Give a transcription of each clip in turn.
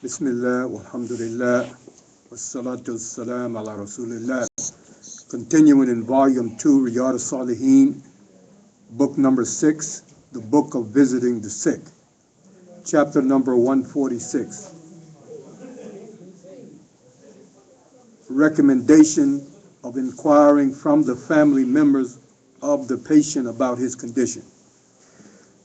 Bismillah, walhamdulillah, wassalatu wassalam ala rasulillah. Continuing in volume 2, Riyadh al-Salihin, book number 6, the book of visiting the sick, chapter number 146. Recommendation of inquiring from the family members of the patient about his condition.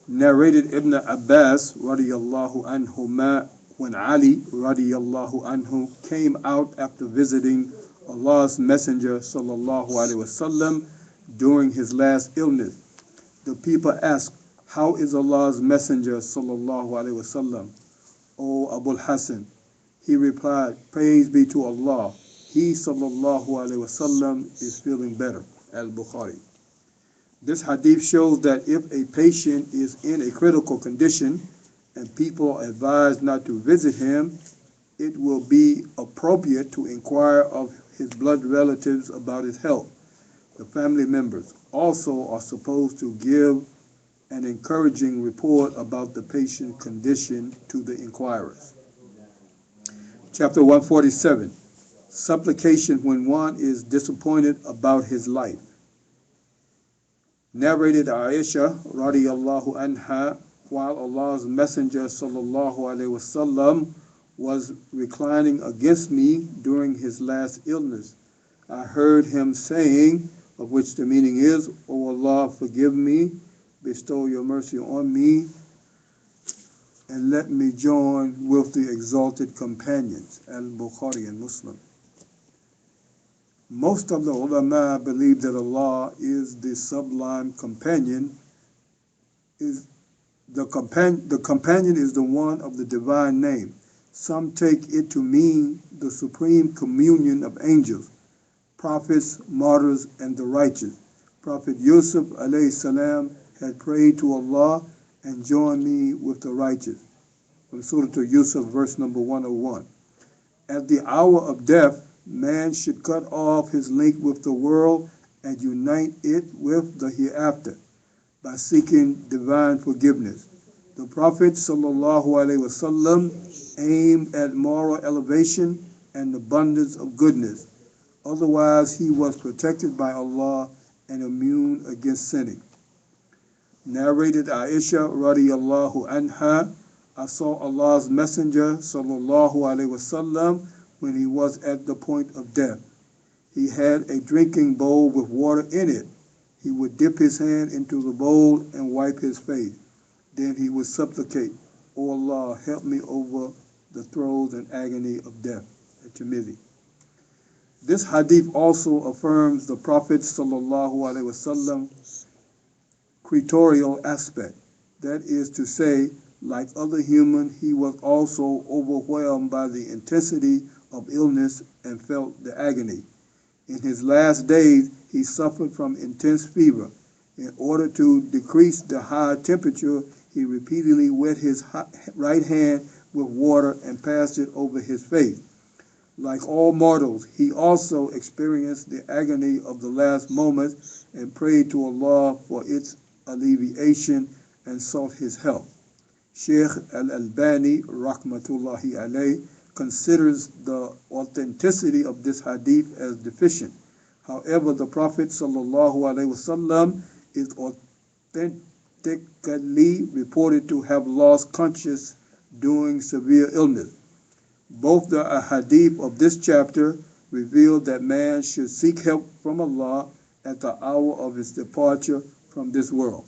Narrated Ibn Abbas radiyallahu anhuma, when Ali radiyallahu anhu came out after visiting Allah's Messenger sallallahu alaihi wasallam during his last illness, the people asked, "How is Allah's Messenger sallallahu alaihi wasallam, O Abul Hasan?" He replied, "Praise be to Allah. He sallallahu alaihi wasallam is feeling better." Al-Bukhari. This hadith shows that if a patient is in a critical condition and people are advised not to visit him, it will be appropriate to inquire of his blood relatives about his health. The family members also are supposed to give an encouraging report about the patient's condition to the inquirers. Chapter 147, Supplication when one is disappointed about his life. Narrated Aisha radiyallahu anha, while Allah's Messenger sallallahu alaihi wasallam was reclining against me during his last illness, I heard him saying, of which the meaning is, "O Allah, forgive me, bestow your mercy on me, and let me join with the exalted companions." Al-Bukhari and Muslim. Most of the ulama believe that Allah is the sublime companion. The companion is the one of the divine name. Some take it to mean the supreme communion of angels, prophets, martyrs, and the righteous. Prophet Yusuf alayhi salam had prayed to Allah and joined me with the righteous. From Surah Yusuf, verse number 101. At the hour of death, man should cut off his link with the world and unite it with the hereafter by seeking divine forgiveness. The Prophet ﷺ aimed at moral elevation and abundance of goodness. Otherwise, he was protected by Allah and immune against sinning. Narrated Aisha radiyallahu anha, I saw Allah's Messenger ﷺ when he was at the point of death. He had a drinking bowl with water in it. He would dip his hand into the bowl and wipe his face. Then he would supplicate, "O Allah, help me over the throes and agony of death." At-Tirmidhi. This hadith also affirms the Prophet ﷺ's creatorial aspect. That is to say, like other humans, he was also overwhelmed by the intensity of illness and felt the agony. In his last days, he suffered from intense fever. In order to decrease the high temperature, he repeatedly wet his right hand with water and passed it over his face. Like all mortals, he also experienced the agony of the last moments and prayed to Allah for its alleviation and sought his help. Sheikh Al-Albani, rahmatullahi alayh, considers the authenticity of this hadith as deficient. However, the Prophet ﷺ is authentically reported to have lost consciousness during severe illness. Both the hadith of this chapter reveal that man should seek help from Allah at the hour of his departure from this world.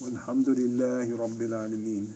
Walhamdulillahi Rabbil Alameen.